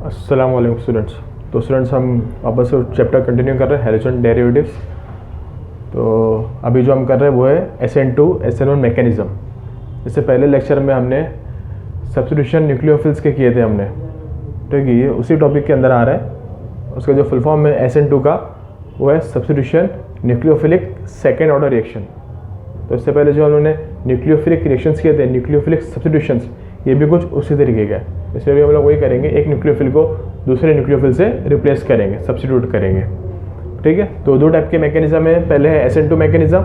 अस्सलाम वालेकुम स्टूडेंट्स। तो स्टूडेंट्स हम वापस से चैप्टर कंटिन्यू कर रहे हैं हैलोजन डेरिवेटिव्स। तो अभी जो हम कर रहे हैं वो है SN2 SN1 मैकेनिज़्म। इससे पहले लेक्चर में हमने सब्स्टिट्यूशन न्यूक्लियोफिल्स के किए थे हमने, ठीक है। ये उसी टॉपिक के अंदर आ रहा है। उसका जो फुल फॉर्म है SN2 का वो है substitution nucleophilic second order reaction. तो इससे पहले जो उन्होंने न्यूक्लियोफिलिक रिएक्शंस किए थे, न्यूक्लियोफिलिक सब्स्टिट्यूशंस, ये भी कुछ उसी तरीके का है। इसमें भी हम लोग वही करेंगे, एक न्यूक्लियोफिल को दूसरे न्यूक्लियोफिल से रिप्लेस करेंगे, सब्स्टिट्यूट करेंगे, ठीक है। तो दो टाइप के मैकेनिज्म है, पहले है SN2 मैकेनिज्म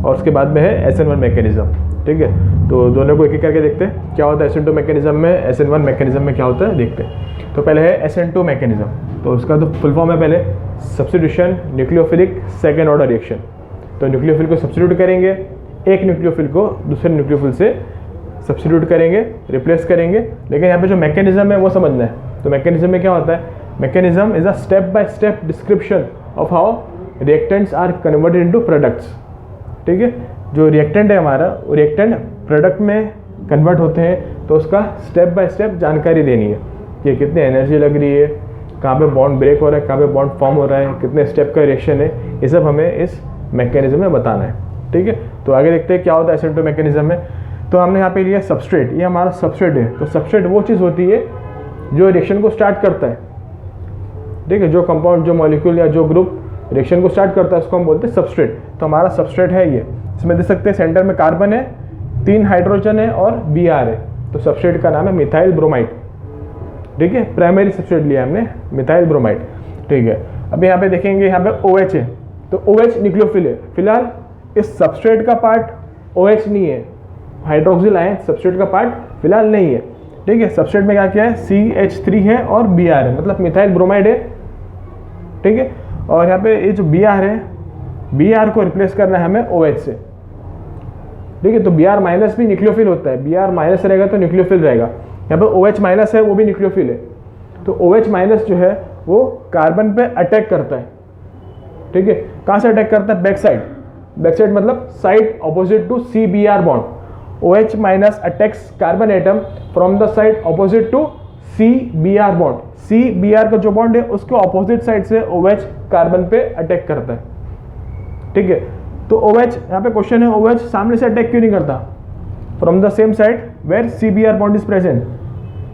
और उसके बाद में है SN1 मैकेनिज्म, ठीक है। तो दोनों को एक एक करके देखते हैं क्या होता है SN2 मैकेनिज्म में, SN1 मैकेनिज्म में क्या होता है देखते हैं। तो पहले है SN2 मैकेनिज्म। तो उसका तो फुल फॉर्म है पहले substitution nucleophilic second order reaction. तो न्यूक्लियोफिल को सब्स्टिट्यूट करेंगे, एक न्यूक्लियोफिल को दूसरे न्यूक्लियोफिल से सब्स्टिट्यूट करेंगे, रिप्लेस करेंगे। लेकिन यहाँ पे जो मैकेनिज्म है वो समझना है। तो मैकेनिज्म में क्या होता है, mechanism is a step by step description of how reactants are converted into products, ठीक है। जो रिएक्टेंट है हमारा, वो रिएक्टेंट प्रोडक्ट में कन्वर्ट होते हैं, तो उसका स्टेप बाय स्टेप जानकारी देनी है कि कितनी एनर्जी लग रही है, कहाँ पे बॉन्ड ब्रेक हो रहा है, कहाँ पे बॉन्ड फॉर्म हो रहा है, कितने स्टेप का रिएक्शन है, ये सब हमें इस मैकेनिज्म में बताना है, ठीक है। तो आगे देखते हैं क्या होता है SN2 मैकेनिज्म में। तो हमने यहाँ पे लिया सबस्ट्रेट, ये हमारा सबस्ट्रेट है। तो सबस्ट्रेट वो चीज़ होती है जो रिएक्शन को स्टार्ट करता है, ठीक है। जो कंपाउंड, जो मॉलिक्यूल या जो ग्रुप रिएक्शन को स्टार्ट करता है उसको हम बोलते हैं सबस्ट्रेट। तो हमारा सबस्ट्रेट है ये। इसमें देख सकते हैं सेंटर में कार्बन है, 3 हाइड्रोजन है और Br है। तो सबस्ट्रेट का नाम है मिथाइल ब्रोमाइड, ठीक है। प्राइमरी सबस्ट्रेट लिया हमने मिथाइल ब्रोमाइड, ठीक है। अब यहाँ पे देखेंगे, यहाँ पे OH है। तो OH न्यूक्लियोफिल है। फिलहाल इस सबस्ट्रेट का पार्ट OH नहीं है, हाइड्रोक्सिल आयन सबस्ट्रेट का पार्ट फिलहाल नहीं है, ठीक है। सबस्ट्रेट में क्या है, CH3 है और Br है, मतलब मिथाइल ब्रोमाइड है, ठीक है। और यहाँ पे ये जो Br है, Br को रिप्लेस करना है हमें OH से, ठीक है। तो Br माइनस भी न्यूक्लियोफिल होता है, Br माइनस रहेगा तो न्यूक्लियोफिल रहेगा। यहाँ पे OH माइनस है, वो भी न्यूक्लियोफिल है। तो OH माइनस जो है वो कार्बन पे अटैक करता है, ठीक है। कहाँ से अटैक करता है, बैक साइड। बैक साइड मतलब side opposite to CBr bond. OH minus attacks carbon atom from the side opposite to CBr bond. CBr का जो बॉन्ड है उसके ऑपोजिट साइड से OH कार्बन पे अटैक करता है, ठीक है। तो OH, यहाँ पे क्वेश्चन है, OH सामने से अटैक क्यों नहीं करता, from the same side where CBr bond is present,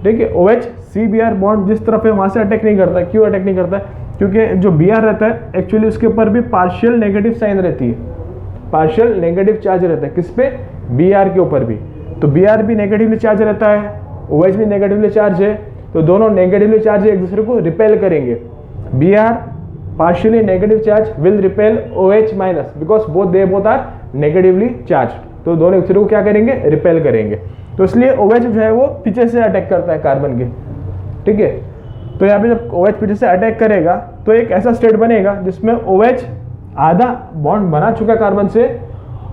ठीक है। OH CBr बॉन्ड जिस तरफ है वहाँ से अटैक नहीं करता। क्यों अटैक नहीं करता है, क्योंकि जो Br रहता है एक्चुअली उसके ऊपर भी पार्शियल नेगेटिव साइन रहती है, पार्शियल नेगेटिव चार्ज रहता है। किस पे, Br के ऊपर भी। तो Br भी नेगेटिवली चार्ज रहता है, OH भी नेगेटिवली चार्ज है। तो दोनों नेगेटिवली चार्ज एक दूसरे को रिपेल करेंगे। Br partially negative charge will repel OH minus because both are negatively charge. तो दोनों एक दूसरे को क्या करेंगे, रिपेल करेंगे। तो इसलिए OH जो है वो पीछे से अटैक करता है कार्बन के, ठीक है। तो यहाँ पे जब OH पीछे से अटैक करेगा तो एक ऐसा स्टेट बनेगा जिसमें OH आधा बॉन्ड बना चुका है कार्बन से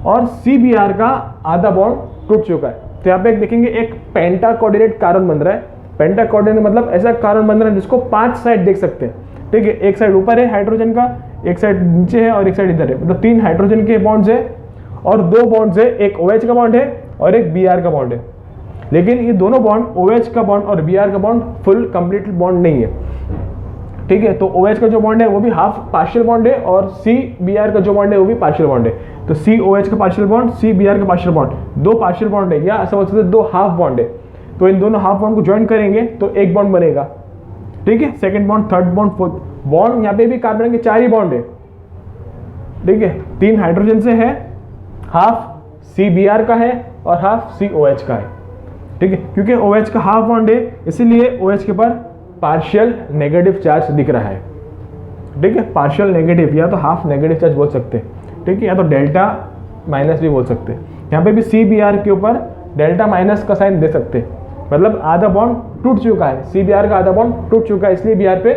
और CBr का आधा बॉन्ड टूट चुका है। तो यहाँ पे देखेंगे एक पेंटा कोऑर्डिनेट कार्बन बन रहा है। पेंटा कोऑर्डिनेट मतलब ऐसा कार्बन बन रहा है जिसको 5 साइड देख सकते हैं, ठीक है। एक साइड ऊपर है हाइड्रोजन का, एक साइड नीचे है और एक साइड इधर है। मतलब 3 हाइड्रोजन के बॉन्ड्स है और 2 बॉन्ड्स है, एक OH का बॉन्ड है और एक Br का बॉन्ड है। लेकिन ये दोनों बॉन्ड, OH का बॉन्ड और Br का बॉन्ड फुल कंप्लीट बॉन्ड नहीं है, ठीक है। तो OH का जो बॉन्ड है वो भी हाफ पार्शियल बॉन्ड है और CBr का जो बॉन्ड है वो भी पार्शियल बॉन्ड है। तो COH का पार्शियल बॉन्ड, CBr का पार्शियल बॉन्ड, 2 पार्शियल बॉन्ड है, या समझ सकते 2 हाफ बॉन्ड है। तो इन दोनों हाफ बॉन्ड को ज्वाइन करेंगे तो एक बॉन्ड बनेगा, ठीक है। Second bond, third bond, fourth bond. यहाँ पे भी कार्बन के 4 ही बॉन्ड है, ठीक है। 3 हाइड्रोजन से है, हाफ CBr का है और हाफ COH का है, ठीक है। क्योंकि OH का हाफ बॉन्ड है इसीलिए OH के ऊपर पार्शियल नेगेटिव चार्ज दिख रहा है, ठीक है। पार्शियल नेगेटिव या तो हाफ नेगेटिव चार्ज बोल सकते हैं, ठीक है, या तो डेल्टा माइनस भी बोल सकते हैं। यहाँ पे भी CBr के ऊपर डेल्टा माइनस का साइन दे सकते हैं, मतलब आधा बॉन्ड टूट चुका है, CBr का आधा बॉन्ड टूट चुका है, इसलिए Br पे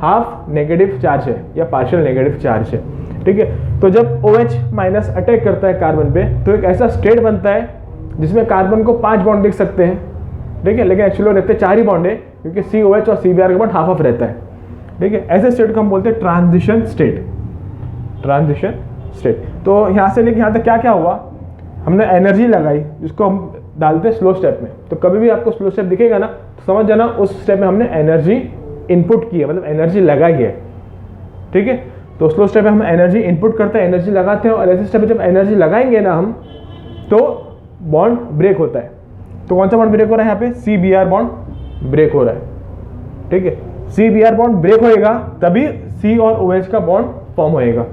हाफ नेगेटिव चार्ज है या पार्शियल नेगेटिव चार्ज है, ठीक है। तो जब OH माइनस अटैक करता है कार्बन पे तो एक ऐसा स्टेट बनता है जिसमें कार्बन को 5 बॉन्ड देख सकते हैं, ठीक है। लेकिन एक्चुअली रहते 4 ही बॉन्ड है क्योंकि COH और CBr का बॉन्ड हाफ हाफ रहता है, ठीक है। ऐसे स्टेट को हम बोलते हैं ट्रांजिशन स्टेट, ट्रांजिशन स्टेट। तो यहाँ से लेके यहाँ तक क्या क्या हुआ, हमने एनर्जी लगाई जिसको हम डालते हैं स्लो स्टेप में। तो कभी भी आपको स्लो स्टेप दिखेगा ना तो समझ जाना उस स्टेप में हमने एनर्जी इनपुट की है, मतलब एनर्जी लगाई है, ठीक है। तो स्लो स्टेप में हम एनर्जी इनपुट करते हैं, एनर्जी लगाते हैं, और ऐसे स्टेप में जब एनर्जी लगाएंगे ना हम, तो बॉन्ड ब्रेक होता है। तो कौन सा बॉन्ड ब्रेक हो रहा है यहाँ पे? CBr बॉन्ड ब्रेक हो रहा है, ठीक है। CBr बॉन्ड ब्रेक होएगा तभी C और OH का बॉन्ड फॉर्म होएगा,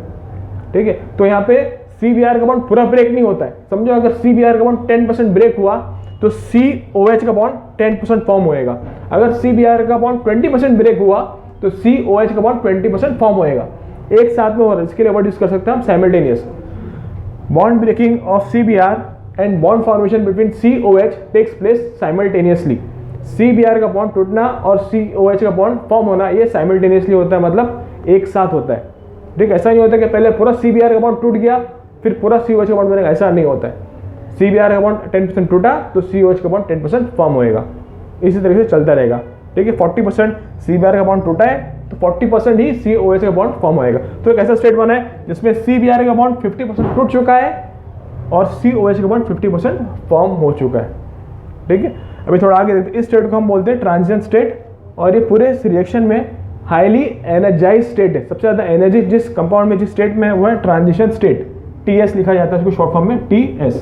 ठीक है। तो यहाँ पे CBr का बॉन्ड पूरा ब्रेक नहीं होता है, समझो। अगर CBr का बॉन्ड 10% ब्रेक हुआ तो COH का बॉन्ड 10% फॉर्म होएगा। अगर CBr का बॉन्ड 20% ब्रेक हुआ तो COH का बॉन्ड 20% फॉर्म होएगा। एक साथ में हो रहा है, इसके लिए वर्ड यूज कर सकते हैं हम simultaneous. Bond breaking of CBr and bond formation between COH takes place simultaneously. CBr का बॉन्ड टूटना और COH का बॉन्ड फॉर्म होना ये साइमल्टेनियसली होता है, मतलब एक साथ होता है, ठीक है। ऐसा नहीं होता कि पहले पूरा CBr का बॉन्ड टूट गया फिर पूरा COH का बॉन्ड बनेगा, ऐसा नहीं होता है। CBr का बॉन्ड 10% टूटा तो COH का बॉन्ड 10% फॉर्म होएगा, इसी तरीके से चलता रहेगा, ठीक है। 40% CBr का बॉन्ड टूटा है तो 40% ही COH का बॉन्ड फॉर्म होएगा। तो एक ऐसा स्टेट बना है जिसमें CBr का बॉन्ड 50% टूट चुका है और COH का बॉन्ड 50% फॉर्म हो चुका है, ठीक है। अभी थोड़ा आगे देखते हैं, इस स्टेट को हम बोलते हैं ट्रांजिशन स्टेट, और ये पूरे रिएक्शन में हाईली एनर्जाइज स्टेट है। सबसे ज़्यादा एनर्जी जिस कंपाउंड में जिस स्टेट में है वो है ट्रांजिशन स्टेट, TS लिखा जाता है इसको शॉर्ट फॉर्म में, TS,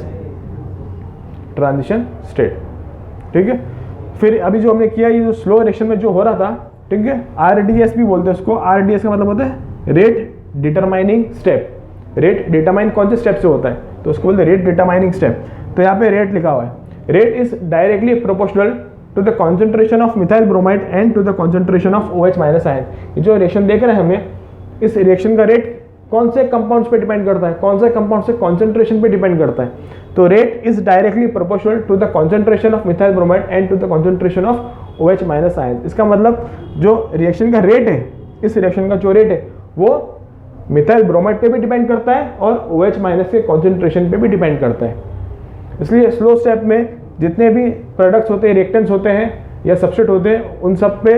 ट्रांजिशन स्टेट, ठीक है। फिर अभी जो हमने किया ये जो स्लो रिएक्शन में जो हो रहा था, ठीक है, RDS भी बोलते हैं उसको। RDS का मतलब होता है rate determining step. Rate determine कौन से स्टेप से होता है तो उसको बोलते हैं रेट डिटरमाइनिंग स्टेप। तो यहाँ पे रेट लिखा हुआ है, rate is directly proportional to the concentration of methyl bromide and to the concentration of OH minus ion. ये जो रिएक्शन देख रहे हैं हमें, इस रिएक्शन का रेट कौन से कंपाउंड्स पे डिपेंड करता है, कौन से कंपाउंड से कॉन्सेंट्रेशन पे डिपेंड करता है। तो rate is directly proportional to the concentration of methyl bromide and to the concentration of OH minus ion. इसका मतलब जो रिएक्शन का रेट है, इस रिएक्शन का जो रेट है वो मिथाइल ब्रोमाइड पे भी डिपेंड करता है और OH माइनस के कॉन्सेंट्रेशन पे भी डिपेंड करता है। इसलिए स्लो स्टेप में जितने भी प्रोडक्ट्स होते हैं, रिएक्टेंट्स होते हैं या सबस्ट्रेट होते हैं, उन सब पे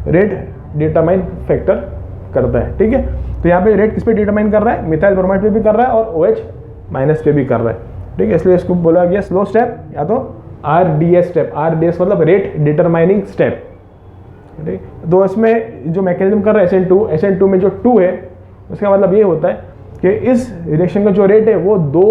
रेट डिटरमाइन फैक्टर करता है, ठीक है। तो यहाँ पे रेट किस पे डिटरमाइन कर रहा है? मिथाइल ब्रोमाइड पे भी कर रहा है और OH माइनस पे भी कर रहा है, ठीक है। इसलिए इसको बोला गया स्लो स्टेप या तो RDS स्टेप। RDS मतलब रेट डिटरमाइनिंग स्टेप, ठीक। तो इसमें जो मैकेनिज्म कर रहा है SN2 में जो 2 है, उसका मतलब ये होता है कि इस रिएक्शन का जो रेट है वो 2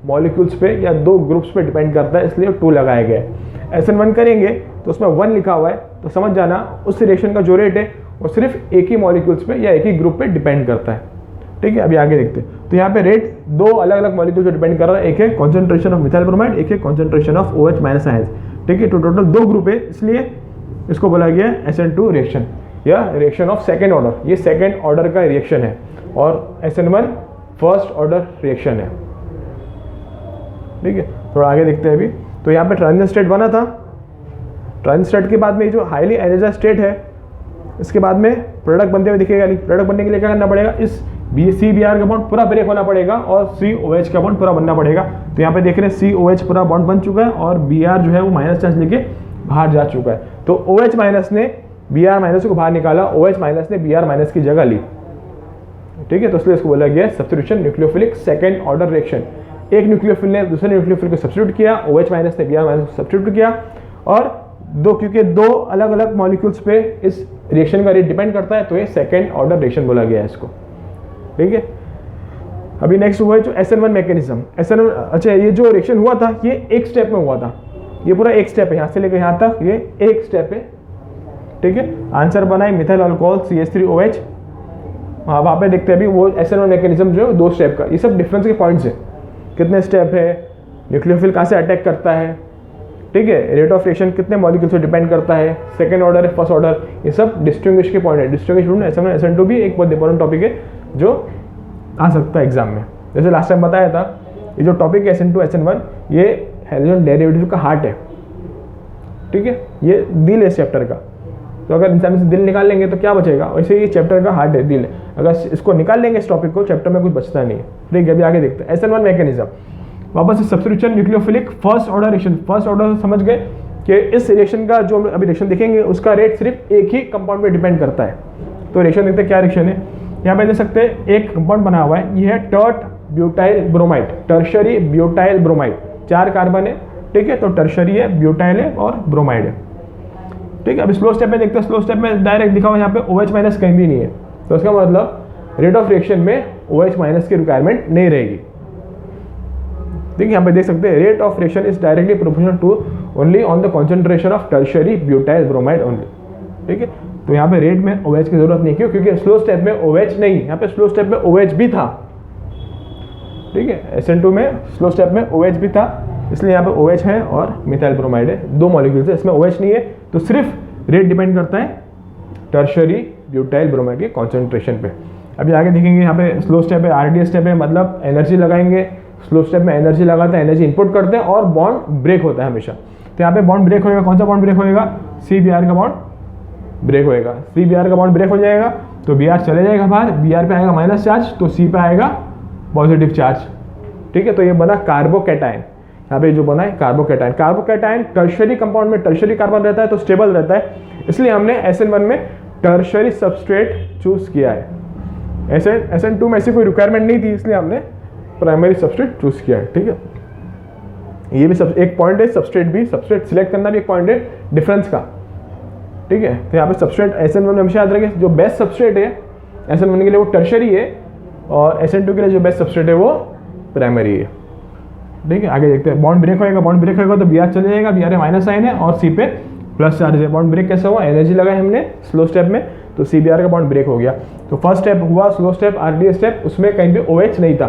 मॉलिक्यूल्स पे या 2 ग्रुप्स पे डिपेंड करता है, इसलिए 2 लगाया गया है। SN1 करेंगे तो उसमें 1 लिखा हुआ है, तो समझ जाना उस रिएक्शन का जो रेट है वो सिर्फ एक ही मॉलिक्यूल्स पे या एक ही ग्रुप पे डिपेंड करता है, ठीक है। अभी आगे देखते हैं। तो यहाँ पे रेट 2 अलग अलग मॉलिक्यूल पे डिपेंड कर रहा है, एक है कॉन्सेंट्रेशन ऑफ मिथाइल ब्रोमाइड, एक है concentration of OH minus ions, ठीक है। तो टोटल 2 ग्रुप है, इसलिए इसको बोला गया है SN2 रिएक्शन या रिएक्शन ऑफ सेकेंड ऑर्डर। ये सेकेंड ऑर्डर का रिएक्शन है और SN1 फर्स्ट ऑर्डर रिएक्शन है, ठीक है। थोड़ा आगे देखते हैं अभी। तो यहाँ पे ट्रांजिशन स्टेट बना था। ट्रांजिशन स्टेट के बाद में जो हाईली एनर्जाइज्ड स्टेट है, इसके बाद में प्रोडक्ट बनते हुए दिखेगा। नहीं, प्रोडक्ट बनने के लिए क्या करना पड़ेगा? इस CBr का बॉन्ड पूरा ब्रेक होना पड़ेगा और COH का बॉन्ड पूरा बनना पड़ेगा। तो यहाँ पे देख रहे हैं COH पूरा बॉन्ड बन चुका है और Br जो है वो माइनस चार्ज लेके बाहर जा चुका है। तो OH माइनस ने Br माइनस को बाहर निकाला, OH माइनस ने Br माइनस की जगह ली, ठीक है। तो इसलिए इसको बोला गया है substitution nucleophilic second order reaction. एक न्यूक्लियोफिल ने दूसरे न्यूक्लियोफिल को सब्स्टिट्यूट किया, OH माइनस ने Br माइनस को सब्स्टिट्यूट किया, और क्योंकि 2 अलग अलग मॉलिक्यूल्स पे इस रिएक्शन का रेट डिपेंड करता है, तो ये सेकेंड ऑर्डर रिएक्शन बोला गया है इसको, ठीक है। अभी नेक्स्ट हुआ है जो SN1 मैकेनिज्म। SN1, अच्छा, ये जो रिएक्शन हुआ था ये एक स्टेप में हुआ था, ये पूरा एक स्टेप है, यहाँ से लेकर यहाँ तक ये एक स्टेप है, ठीक है। आंसर बनाए मिथाइल अल्कोहल CH3OH। वहाँ पे देखते हैं अभी वो SN1 मैकेनिज्म जो है 2 स्टेप का। ये सब डिफरेंस के पॉइंट्स है, कितने स्टेप है, न्यूक्लियोफिल कहाँ से अटैक करता है, ठीक है, रेट ऑफ रिएक्शन कितने मॉलिक्यूल से डिपेंड करता है, सेकंड ऑर्डर है, फर्स्ट ऑर्डर, ये सब डिस्टिंग्विश के पॉइंट है। डिस्टिंग्विश SN1 SN2 भी एक बहुत इंपॉर्टेंट टॉपिक है जो आ सकता है एग्जाम में। जैसे लास्ट टाइम बताया था, ये जो टॉपिक है SN2 SN1 ये हैलोजन डेरिवेटिव का हार्ट है, ठीक है, ये दिल है इस चैप्टर का। तो अगर इंसान से दिल निकाल लेंगे तो क्या बचेगा? वैसे ये चैप्टर का हार्ट है, दिल है। अगर इसको निकाल लेंगे इस टॉपिक को, चैप्टर में कुछ बचता नहीं है, ठीक है। अभी आगे देखते हैं SN1 मैकेनिज्म। वापस से substitution nucleophilic first order reaction. First order समझ गए कि इस रिएक्शन का जो अभी रिएक्शन देखेंगे उसका रेट सिर्फ एक ही कंपाउंड पे डिपेंड करता है। तो रिएक्शन देखते हैं क्या रिएक्शन है। यहाँ पे देख सकते हैं एक कंपाउंड बना हुआ है, ये है tert butyl bromide, tertiary butyl bromide. 4 carbon है, ठीक है। तो टर्शरी है, ब्यूटाइल है और ब्रोमाइड है। ठीक है। अभी स्लो स्टेप में देखते हैं, स्लो स्टेप में डायरेक्ट लिखा हुआ यहाँ पे OH माइनस कहीं भी नहीं है, तो उसका मतलब रेट ऑफ रिएक्शन में OH माइनस की रिक्वायरमेंट नहीं रहेगी। देखिए यहाँ पे देख सकते हैं, rate of reaction is directly proportional to only on the concentration of tertiary butyl bromide only, ठीक है। तो यहाँ पे रेट में OH की जरूरत नहीं, क्यों? क्योंकि स्लो स्टेप में OH नहीं, यहाँ पे स्लो स्टेप में OH भी था, ठीक है। SN2 में स्लो स्टेप में OH भी था, इसलिए यहाँ पे OH है और मिथाइल ब्रोमाइड है, दो मॉलिक्यूल्स है, इसमें OH नहीं है, तो सिर्फ रेट डिपेंड करता है टर्शियरी ब्यूटाइल ब्रोमाइड के कॉन्सेंट्रेशन पे। अभी आगे देखेंगे, यहाँ पे स्लो स्टेप है, RDS स्टेप है, मतलब एनर्जी लगाएंगे। स्लो स्टेप में एनर्जी लगाते हैं, एनर्जी इनपुट करते हैं और बॉन्ड ब्रेक होता है हमेशा। तो यहाँ पे बॉन्ड ब्रेक होएगा, कौन सा बॉन्ड ब्रेक होएगा? CBr का बॉन्ड ब्रेक होएगा। CBr का बॉन्ड ब्रेक हो जाएगा तो Br चले जाएगा बाहर, Br पे आएगा माइनस चार्ज, तो C पे आएगा पॉजिटिव चार्ज, ठीक है। तो ये बना कार्बोकैटायन, यहाँ पे जो बना है कार्बोकैटायन। कार्बोकैटायन टर्शियरी कंपाउंड में टर्शियरी कार्बन रहता है तो स्टेबल रहता है, इसलिए हमने SN1 में टर्शियरी सबस्ट्रेट चूज किया है। SN2 में ऐसी कोई रिक्वायरमेंट नहीं थी, इसलिए हमने प्राइमरी सबस्ट्रेट चूज किया है, ठीक है। ये भी सब एक पॉइंट है, सबस्ट्रेट सिलेक्ट करना भी एक पॉइंट है डिफरेंस का, ठीक है। तो यहाँ पे सबस्ट्रेट SN1 में हमेशा याद रखें, जो बेस्ट सबस्ट्रेट है SN1 के लिए वो टर्शियरी है, और SN2 के लिए जो बेस्ट सबस्ट्रेट है वो प्राइमरी है, ठीक है। आगे देखते हैं, बॉन्ड ब्रेक होएगा, बॉन्ड ब्रेक होएगा तो Br चले जाएगा, Br माइनस साइन है और C पे प्लस चार्ज है। बॉन्ड ब्रेक कैसा हुआ? एनर्जी लगाई हमने स्लो स्टेप में, तो CBr का बॉन्ड ब्रेक हो गया। तो फर्स्ट स्टेप हुआ स्लो स्टेप, RDS स्टेप, उसमें कहीं भी OH नहीं था,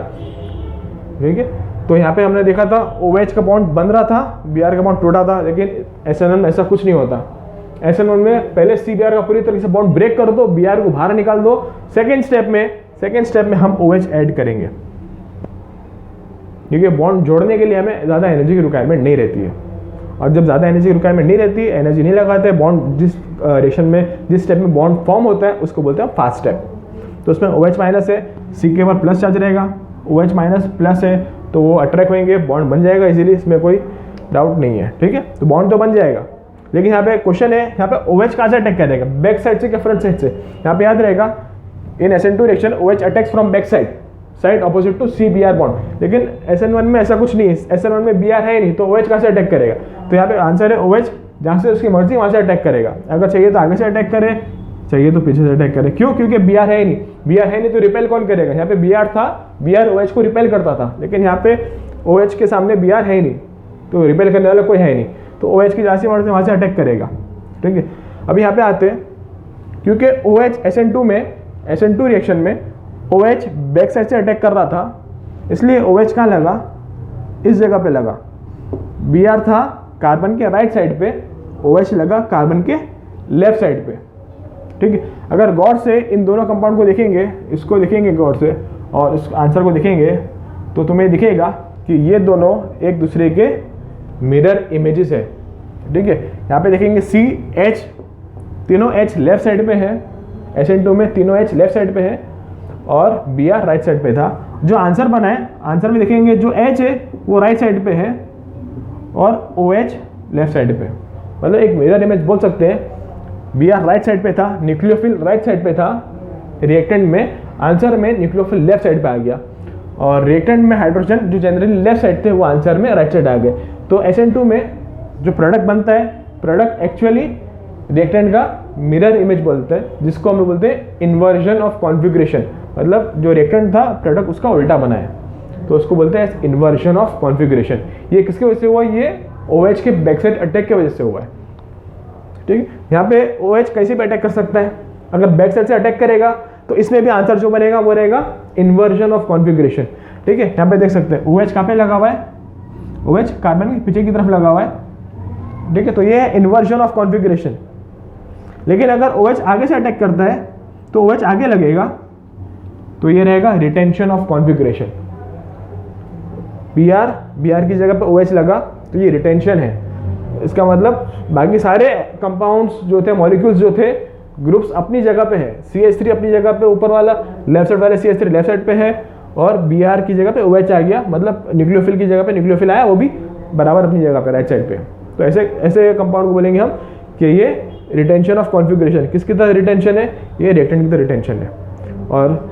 ठीक है। तो यहाँ पे हमने देखा था OH का बॉन्ड बन रहा था, Br का बॉन्ड टूटा था, लेकिन SN1 में ऐसा कुछ नहीं होता। SN1 में पहले CBr का पूरी तरीके से बॉन्ड ब्रेक कर दो, Br को बाहर निकाल दो, सेकेंड स्टेप में हम OH ऐड करेंगे, क्योंकि बॉन्ड जोड़ने के लिए हमें ज़्यादा एनर्जी की रिक्वायरमेंट नहीं रहती है। और जब ज़्यादा एनर्जी की रिक्वायरमेंट नहीं रहती, एनर्जी नहीं लगाते, बॉन्ड जिस रिएक्शन में जिस स्टेप में बॉन्ड फॉर्म होता है उसको बोलते हैं फास्ट स्टेप। तो उसमें OH माइनस है, C के ऊपर प्लस चार्ज रहेगा, OH माइनस प्लस है तो वो अट्रैक्ट होंगे, बॉन्ड बन जाएगा इजीली, इसमें कोई डाउट नहीं है, ठीक है। तो बॉन्ड तो बन जाएगा, लेकिन यहाँ पे क्वेश्चन है, यहाँ पे OH कहाँ से अटैक करेगा? बैक साइड से क्या फ्रंट साइड से? यहाँ पे याद रहेगा, in SN2 reaction OH attacks from back side opposite to CBr bond, लेकिन SN1 में ऐसा कुछ नहीं है, SN1 में Br है नहीं, तो OH कहाँ से अटैक करेगा? तो यहाँ पे आंसर है OH, जहाँ से उसकी मर्जी वहाँ से अटैक करेगा। अगर चाहिए तो आगे से अटैक करे, चाहिए तो पीछे से अटैक करे। क्यों? क्योंकि Br है नहीं, तो रिपेल कौन करेगा? यहाँ पे Br था, Br OH को रिपेल करता था, लेकिन यहाँ पे OH के सामने Br है ही नहीं, तो रिपेल करने वाला कोई है नहीं, तो OH की जहाँ से मर्जी वहाँ से अटैक करेगा, ठीक है। अब यहाँ पे आते हैं, क्योंकि OH SN2 रिएक्शन में OH बैक साइड से अटैक कर रहा था, इसलिए OH कहाँ लगा? इस जगह पे लगा। Br था कार्बन के राइट साइड पे, OH लगा कार्बन के लेफ्ट साइड पे, ठीक है। अगर गौर से इन दोनों कंपाउंड को देखेंगे, इसको देखेंगे गौर से और इस आंसर को देखेंगे, तो तुम्हें दिखेगा कि ये दोनों एक दूसरे के मिरर इमेजेस है, ठीक है। यहाँ पे देखेंगे CH, तीनों H लेफ्ट साइड पे है, SN2 में तीनों H लेफ्ट साइड पे है और Br राइट साइड पे था। जो आंसर बना है, आंसर में देखेंगे जो H है वो राइट साइड पे है और OH लेफ्ट साइड पे, मतलब एक मिरर इमेज बोल सकते हैं। Br राइट साइड पे था, न्यूक्लियोफिल राइट साइड पे था रिएक्टेंट में, आंसर में न्यूक्लियोफिल लेफ्ट साइड पे आ गया, और रिएक्टेंट में हाइड्रोजन जो जनरली लेफ्ट साइड थे वो आंसर में राइट साइड आ गए। तो SN2 में जो प्रोडक्ट बनता है, प्रोडक्ट एक्चुअली रिएक्टेंट का मिरर इमेज बोलते हैं, जिसको हम लोग बोलते हैं इन्वर्जन ऑफ कॉन्फ़िगरेशन, मतलब जो रिएक्टेंट था प्रोडक्ट उसका उल्टा बना है, तो उसको बोलते हैं इन्वर्जन ऑफ कॉन्फ़िगरेशन। ये किसकी वजह से हुआ? ये OH के बैक साइड अटैक की वजह से हुआ है, ठीक है। यहाँ पे OH कैसे भी अटैक कर सकता है, अगर बैक साइड से अटैक करेगा तो इसमें भी आंसर जो बनेगा वो रहेगा इन्वर्जन ऑफ कॉन्फ़िगरेशन, ठीक है। यहाँ पे देख सकते हैं OH कहाँ पे लगा हुआ है? OH कार्बन के पीछे की तरफ लगा हुआ है, ठीक है। तो ये है इन्वर्जन ऑफ कॉन्फ़िगरेशन। लेकिन अगर OH आगे से अटैक करता है तो OH आगे लगेगा, तो ये रहेगा रिटेंशन ऑफ कॉन्फ़िगरेशन। Br की जगह पे OH लगा तो ये रिटेंशन है। इसका मतलब बाकी सारे कंपाउंड्स जो थे, मॉलिक्यूल्स जो थे, ग्रुप्स अपनी जगह पे है। CH3 अपनी जगह पे, ऊपर वाला लेफ्ट साइड वाले CH3 लेफ्ट साइड पे है, और Br की जगह पे OH आ गया, मतलब न्यूक्लियोफिल की जगह पे न्यूक्लियोफिल आया, वो भी बराबर अपनी जगह पे राइट साइड पे। तो ऐसे कंपाउंड को बोलेंगे हम कि ये रिटेंशन ऑफ कॉन्फ़िगरेशन। किसकी तरह रिटेंशन है? ये रिएक्टेंट की तरह रिटेंशन है। और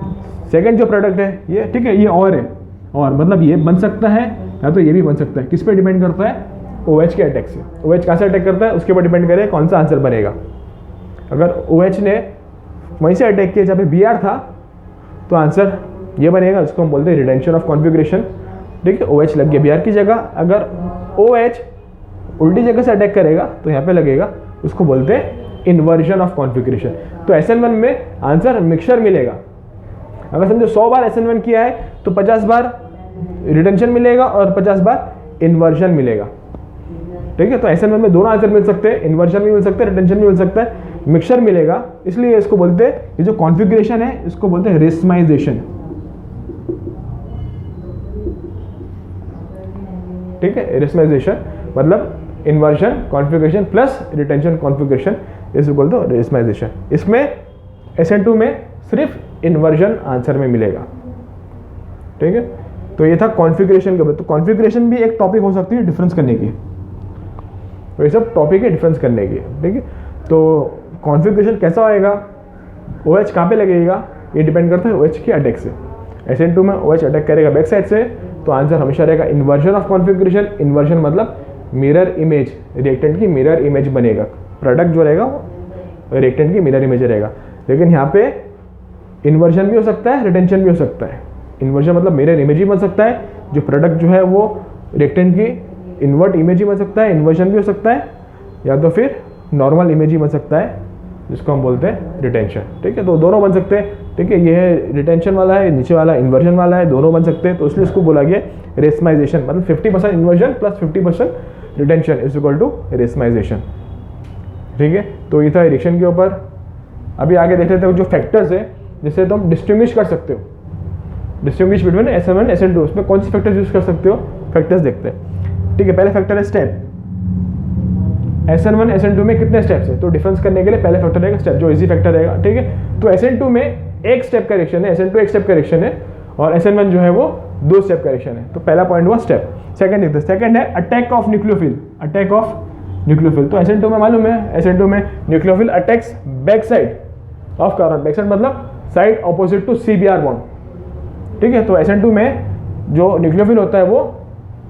सेकंड जो प्रोडक्ट है ये, ठीक है, ये और है, और मतलब ये बन सकता है या तो ये भी बन सकता है। किस पे डिपेंड करता है? OH के अटैक से। OH कहाँ से अटैक करता है उसके ऊपर डिपेंड करे कौन सा आंसर बनेगा। अगर OH ने वहीं से अटैक किया जहाँ पे Br था तो आंसर ये बनेगा, उसको हम बोलते हैं रिटेंशन ऑफ कॉन्फ़िगरेशन। ठीक है, OH लग गया Br की जगह। अगर OH उल्टी जगह से अटैक करेगा तो यहाँ पे लगेगा, उसको बोलते हैं इन्वर्जन ऑफ कॉन्फ़िगरेशन। तो SN1 में आंसर मिक्सचर मिलेगा। अगर समझो 100 बार SN1 किया है तो 50 बार रिटेंशन मिलेगा और 50 बार इन्वर्जन मिलेगा। ठीक है, तो SN1 में दोनों आंसर मिल सकते हैं, इन्वर्जन भी मिल सकता है, रिटेंशन भी मिल सकता है, मिक्सचर मिलेगा। इसलिए इसको बोलते हैं, ये जो कॉन्फ़िगरेशन है इसको बोलते हैं रेशमाइजेशन। ठीक है, रेशमाइजेशन मतलब inversion configuration plus retention configuration, इसको बोलते हैं रेशमाइजेशन। इसमें SN2 में सिर्फ इन्वर्जन आंसर में मिलेगा। ठीक है, तो ये था कॉन्फ़िगरेशन के बारे में। तो कॉन्फ़िगरेशन भी एक टॉपिक हो सकती है डिफरेंस करने की, तो ये सब टॉपिक है डिफरेंस करने की। ठीक है, तो कॉन्फ़िगरेशन कैसा होएगा, OH कहाँ पे लगेगा, ये डिपेंड करता है OH के अटैक से। SN2 में OH अटैक करेगा बैक साइड से तो आंसर हमेशा रहेगा इन्वर्जन ऑफ कॉन्फ़िगरेशन। इन्वर्जन मतलब मिरर इमेज, रिएक्टेंट की मिरर इमेज बनेगा, प्रोडक्ट जो रहेगा वो रिएक्टेंट की मिरर इमेज रहेगा। लेकिन यहाँ पे इन्वर्जन भी हो सकता है, रिटेंशन भी हो सकता है। इन्वर्जन मतलब मिरर इमेज ही बन सकता है, जो प्रोडक्ट जो है वो रिएक्टेंट की इन्वर्ट इमेज ही बन सकता है, इन्वर्जन भी हो सकता है, या तो फिर नॉर्मल इमेज ही बन सकता है, जिसको हम बोलते हैं रिटेंशन। ठीक है, तो दोनों बन सकते हैं। ठीक है, ये है रिटेंशन वाला है, नीचे वाला इन्वर्जन वाला है, दोनों बन सकते हैं। तो इसलिए इसको बोला गया रेशमाइजेशन, मतलब 50% inversion plus 50% retention is equal to racemization. ठीक है, तो ये था रिएक्शन के ऊपर। अभी आगे देख लेते हो जो फैक्टर्स है जिससे तुम डिस्टिंग्विश कर सकते हो, डिस्टिंग्विश बिटवीन SN1 SN2, उसमें कौन सी फैक्टर्स यूज कर सकते हो, फैक्टर्स देखते हैं। ठीक है, पहले फैक्टर है स्टेप। SN1 SN2 में कितने स्टेप्स है, तो डिफरेंस करने के लिए पहले फैक्टर रहेगा स्टेप, जो इजी फैक्टर रहेगा। ठीक है, तो SN2 में एक स्टेप का रिएक्शन है, SN2 एक स्टेप का रिएक्शन है, और SN1 जो है वो 2 स्टेप का रिएक्शन है। तो पहला पॉइंट हुआ स्टेप। सेकंड देखते हैं, सेकंड है attack of nucleophile. Attack of nucleophile, तो SN2 में मालूम है, SN2 में nucleophile attacks back side of carbon. Back side मतलब side opposite to CBr bond. ठीक है, तो SN2 में जो न्यूक्लियोफिल होता है वो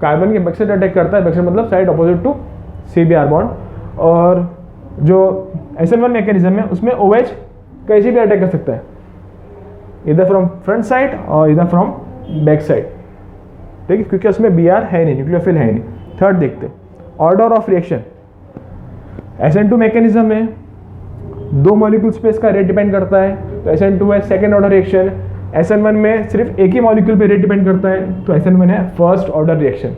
कार्बन के बैक साइड अटैक करता है, बैक साइड मतलब side opposite to CBr bond. और जो SN1 मैकेनिज्म है उसमें OH कैसे भी अटैक कर सकता है, इधर फ्रॉम फ्रंट साइड और इधर फ्रॉम बैक साइड। ठीक है, क्योंकि उसमें Br है नहीं, न्यूक्लियोफिल है नहीं। थर्ड देखते order of reaction. SN2 mechanism में 2 मॉलिक्यूल्स पे इसका रेट डिपेंड करता है, तो SN2 है सेकेंड ऑर्डर रिएक्शन। SN1 में सिर्फ एक ही मॉलिक्यूल पे रेट डिपेंड करता है, तो SN1 है first order reaction.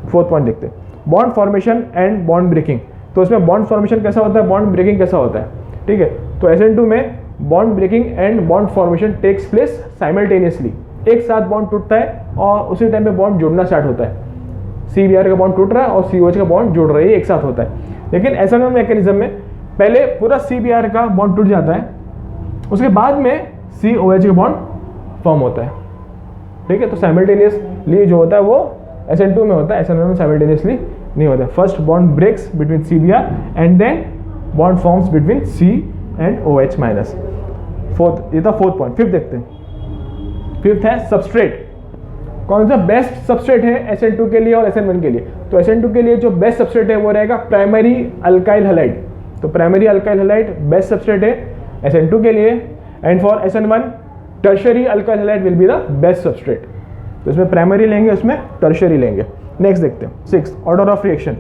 Fourth point देखते हैं bond formation and bond breaking. तो इसमें बॉन्ड फॉर्मेशन कैसा होता है, बॉन्ड ब्रेकिंग कैसा होता है। ठीक है, तो SN2 में bond breaking and bond formation takes place simultaneously. एक साथ बॉन्ड टूटता है और उसी टाइम पे बॉन्ड जुड़ना स्टार्ट होता है। CBr का बॉन्ड टूट रहा है और COH का बॉन्ड जुड़ रहा है, ये एक साथ होता है। लेकिन SN1 मैकेनिज्म में पहले पूरा CBr का बॉन्ड टूट जाता है, उसके बाद में COH का बॉन्ड फॉर्म होता है। ठीक है, तो साइमल्टेनियसली जो होता है वो SN2 में होता है, SN1 में साइमल्टेनियसली नहीं होता है। First bond breaks between CBr and then bond forms between C and OH minus. Fourth, ये था फोर्थ पॉइंट। फिफ्थ देखते हैं, फिफ्थ है सबस्ट्रेट। कौन सा बेस्ट सबस्ट्रेट है SN2 के लिए और SN1 के लिए, तो SN2 के लिए जो बेस्ट सबस्ट्रेट है वो रहेगा प्राइमरी अल्काइल हैलाइड। तो primary alkyl halide best substrate है SN2 के लिए, and for SN1 tertiary alkyl halide will be the best substrate. तो इसमें प्राइमरी लेंगे, उसमें टर्शरी लेंगे। नेक्स्ट देखते हैं six, order of reaction.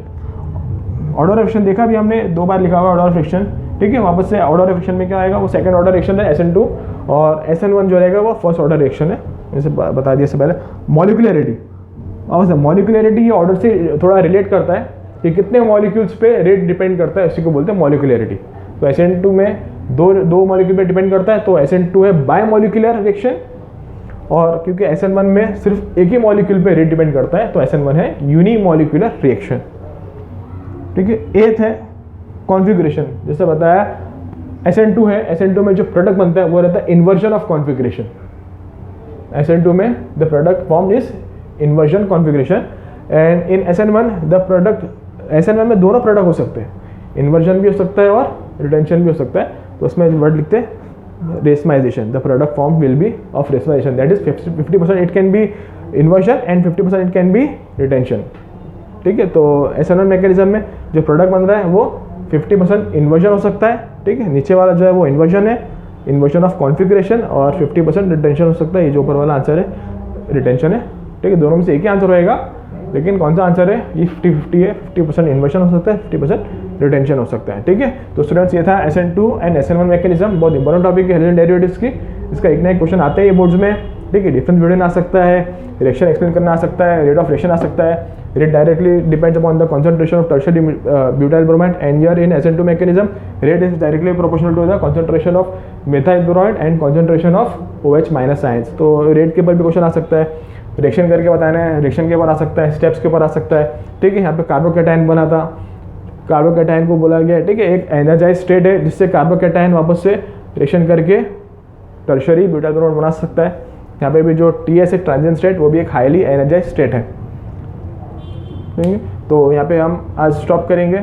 Order of reaction देखा भी हमने, 2 बार लिखा हुआ ऑर्डर ऑफ रिएक्शन। ठीक है, वापस से ऑर्डर ऑफ रिएक्शन में क्या आएगा, वो सेकंड ऑर्डर रिएक्शन है SN2, और SN1 जो रहेगा वो फर्स्ट ऑर्डर रिएक्शन है। जैसे बता दिया इससे पहले। मॉलिक्यूलरिटी, वापस से मॉलिक्यूलरिटी ये ऑर्डर से थोड़ा रिलेट करता है कि कितने मॉलिक्यूल्स पे रेट डिपेंड करता है, इसी को बोलते हैं मॉलिक्यूलरिटी। तो SN2 में दो मॉलिक्यूल पे डिपेंड करता है, तो SN2 है बाय मॉलिक्यूलर रिएक्शन, और क्योंकि SN1 में सिर्फ एक ही मॉलिक्यूल पे रेट डिपेंड करता है, तो SN1 है यूनिमॉलिक्यूलर रिएक्शन। ठीक है, एथ है कॉन्फ़िगरेशन। जैसे बताया SN2 है, SN2 में जो प्रोडक्ट बनता है वो रहता है इन्वर्जन ऑफ कॉन्फ़िगरेशन। SN2 में the product form is inversion configuration, and in SN1 the product, SN1 में दोनों प्रोडक्ट हो सकते हैं, इन्वर्जन भी हो सकता है और रिटेंशन भी हो सकता है। तो उसमें वर्ड लिखते हैं racemization. The product form will be of racemization, that is 50% it can be inversion and 50% it can be retention. ठीक है। तो SN1 मैकेनिज्म में जो प्रोडक्ट बन रहा है वो 50% इन्वर्जन हो सकता है, ठीक है। नीचे वाला जो है वो इन्वर्जन है, इन्वर्जन ऑफ कॉन्फ़िगरेशन, और 50% रिटेंशन हो सकता है। ये जो ऊपर वाला आंसर है रिटेंशन है, ठीक है। दोनों में से एक ही आंसर होएगा, लेकिन कौन सा आंसर है, ये 50-50 है। 50% इन्वर्जन हो सकता है, 50% रिटेंशन हो सकता है, ठीक है। तो स्टूडेंट्स ये था SN2 एंड SN1 मैकेनिज्म। बहुत इंपॉर्टेंट टॉपिक है हेलोजन डेरिवेटिव्स की। इसका एक ना एक क्वेश्चन आते हैं बोर्ड्स में, ठीक है। डिफरेंस ब्यूटेन आ सकता है, रिएक्शन एक्सप्लेन करना आ सकता है, रेट ऑफ रिएक्शन आ सकता है। Rate directly depends upon the concentration of tertiary butyl bromide, and here in SN2 mechanism rate is directly proportional to the concentration of methyl bromide and concentration of OH minus ions. तो rate के ऊपर भी question आ सकता है, reaction करके बताना है, reaction के ऊपर आ सकता है, स्टेप्स के ऊपर आ सकता है, ठीक है। यहाँ पे कार्बोकैटायन बना था, कार्बोकैटायन को बोला गया, ठीक है, एक एनर्जाइज स्टेट है जिससे कार्बोकैटायन वापस से रिएक्शन करके टर्शियरी ब्यूटाइल ब्रोमाइड बना सकता है। यहाँ पे भी जो TS है ट्रांजिएंट स्टेट, वो भी एक हाईली एनर्जाइज स्टेट है, ठीक है। तो यहाँ पे हम आज स्टॉप करेंगे,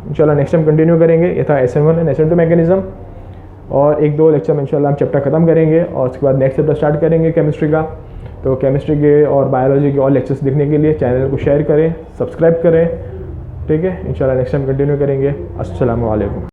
इंशाल्लाह नेक्स्ट टाइम कंटिन्यू करेंगे। ये था SN1 एंड SN2 मैकेनिज्म, और एक दो लेक्चर में इंशाल्लाह हम चैप्टर खत्म करेंगे और उसके बाद नेक्स्ट चैप्टर स्टार्ट करेंगे केमिस्ट्री का। तो केमिस्ट्री के और बायोलॉजी के और लेक्चर्स देखने के लिए चैनल को शेयर करें, सब्सक्राइब करें, ठीक है। इंशाल्लाह नेक्स्ट टाइम कंटिन्यू करेंगे। अस्सलामु अलैकुम।